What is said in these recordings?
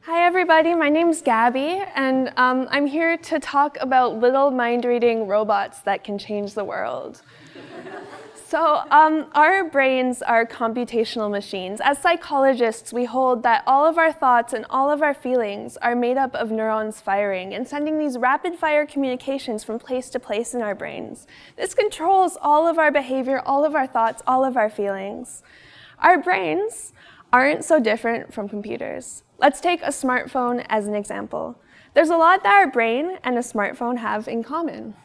Hi everybody, my name's Gabi, and I'm here to talk about little mind-reading robots that can change the world. So our brains are computational machines. As psychologists, we hold that all of our thoughts and all of our feelings are made up of neurons firing and sending these rapid-fire communications from place to place in our brains. This controls all of our behavior, all of our thoughts, all of our feelings. Our brains aren't so different from computers. Let's take a smartphone as an example. There's a lot that our brain and a smartphone have in common.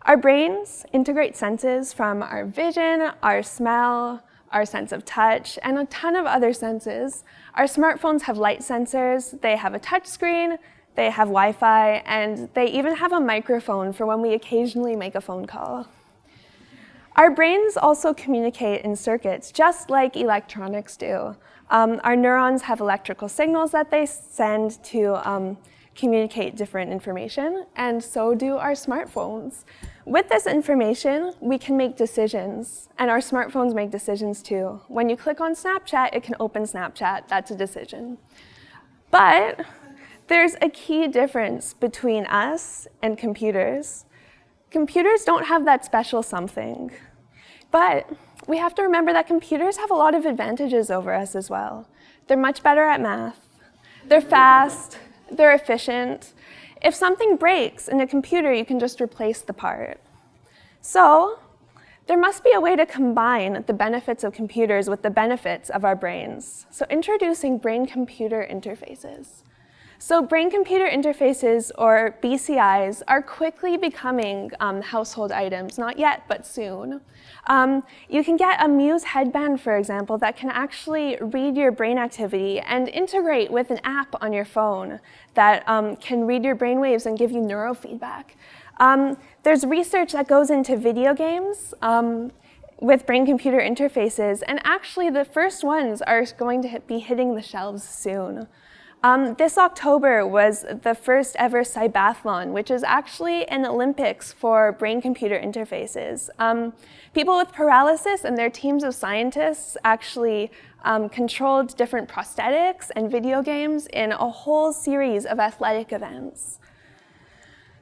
Our brains integrate senses from our vision, our smell, our sense of touch, and a ton of other senses. Our smartphones have light sensors, they have a touch screen, they have Wi-Fi, and they even have a microphone for when we occasionally make a phone call. Our brains also communicate in circuits, just like electronics do. Our neurons have electrical signals that they send to communicate different information, and so do our smartphones. With this information, we can make decisions, and our smartphones make decisions too. When you click on Snapchat, it can open Snapchat. That's a decision. But there's a key difference between us and computers. Computers don't have that special something. But we have to remember that computers have a lot of advantages over us as well. They're much better at math. They're fast. They're efficient. If something breaks in a computer, you can just replace the part. So there must be a way to combine the benefits of computers with the benefits of our brains. So introducing brain-computer interfaces. So brain-computer interfaces, or BCIs, are quickly becoming household items, not yet, but soon. You can get a Muse headband, for example, that can actually read your brain activity and integrate with an app on your phone that can read your brainwaves and give you neurofeedback. There's research that goes into video games with brain-computer interfaces, and actually the first ones are going to be hitting the shelves soon. This October was the first ever Cybathlon, which is actually an Olympics for brain-computer interfaces. People with paralysis and their teams of scientists actually controlled different prosthetics and video games in a whole series of athletic events.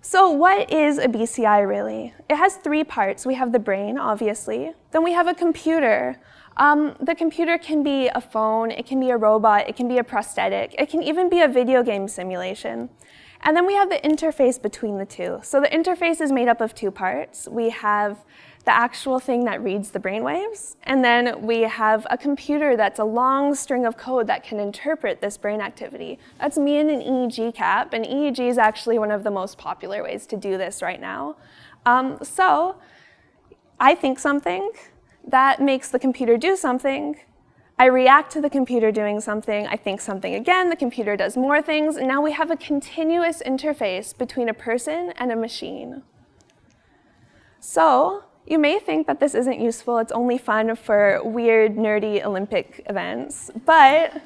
So what is a BCI really? It has three parts. We have the brain, obviously. Then we have a computer. The computer can be a phone, it can be a robot, it can be a prosthetic, it can even be a video game simulation. And then we have the interface between the two. So the interface is made up of two parts. We have the actual thing that reads the brainwaves, and then we have a computer that's a long string of code that can interpret this brain activity. That's me in an EEG cap, and EEG is actually one of the most popular ways to do this right now. So I think something, that makes the computer do something. I react to the computer doing something. I think something again. The computer does more things. And now we have a continuous interface between a person and a machine. So you may think that this isn't useful. It's only fun for weird, nerdy Olympic events. But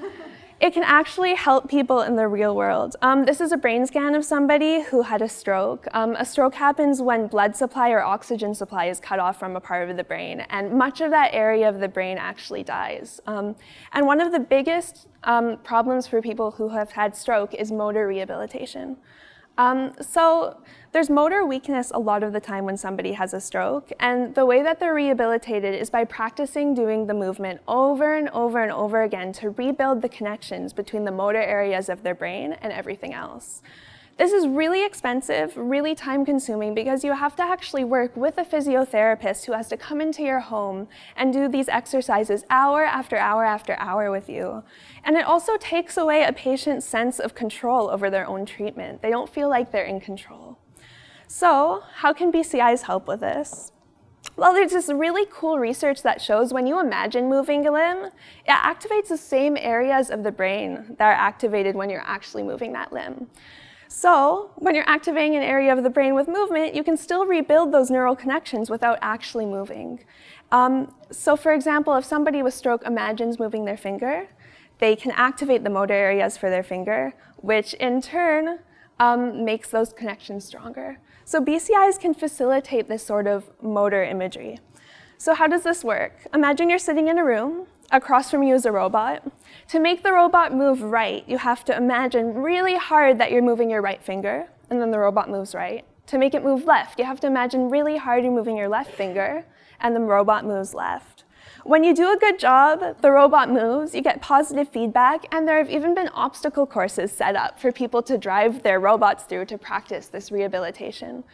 it can actually help people in the real world. This is a brain scan of somebody who had a stroke. A stroke happens when blood supply or oxygen supply is cut off from a part of the brain, and much of that area of the brain actually dies. And one of the biggest problems for people who have had stroke is motor rehabilitation. So there's motor weakness a lot of the time when somebody has a stroke, and the way that they're rehabilitated is by practicing doing the movement over and over and over again to rebuild the connections between the motor areas of their brain and everything else. This is really expensive, really time-consuming, because you have to actually work with a physiotherapist who has to come into your home and do these exercises hour after hour after hour with you. And it also takes away a patient's sense of control over their own treatment. They don't feel like they're in control. So how can BCIs help with this? Well, there's this really cool research that shows when you imagine moving a limb, it activates the same areas of the brain that are activated when you're actually moving that limb. So when you're activating an area of the brain with movement, you can still rebuild those neural connections without actually moving. So for example, if somebody with stroke imagines moving their finger, they can activate the motor areas for their finger, which in turn makes those connections stronger. So BCIs can facilitate this sort of motor imagery. So how does this work? Imagine you're sitting in a room across from you is a robot. To make the robot move right, you have to imagine really hard that you're moving your right finger, and then the robot moves right. To make it move left, you have to imagine really hard you're moving your left finger, and the robot moves left. When you do a good job, the robot moves, you get positive feedback, and there have even been obstacle courses set up for people to drive their robots through to practice this rehabilitation.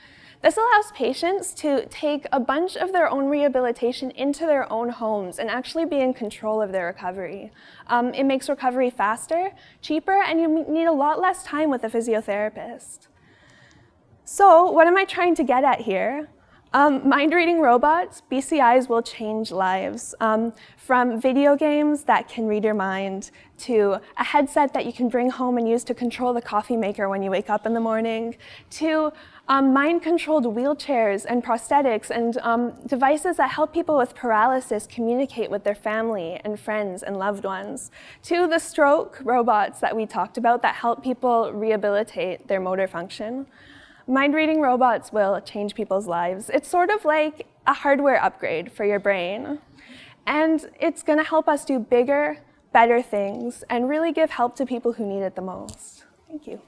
This allows patients to take a bunch of their own rehabilitation into their own homes and actually be in control of their recovery. It makes recovery faster, cheaper, and you need a lot less time with a physiotherapist. So what am I trying to get at here? Mind-reading robots, BCIs, will change lives. From video games that can read your mind, to a headset that you can bring home and use to control the coffee maker when you wake up in the morning, to mind-controlled wheelchairs and prosthetics and devices that help people with paralysis communicate with their family and friends and loved ones, to the stroke robots that we talked about that help people rehabilitate their motor function. Mind-reading robots will change people's lives. It's sort of like a hardware upgrade for your brain. And it's going to help us do bigger, better things and really give help to people who need it the most. Thank you.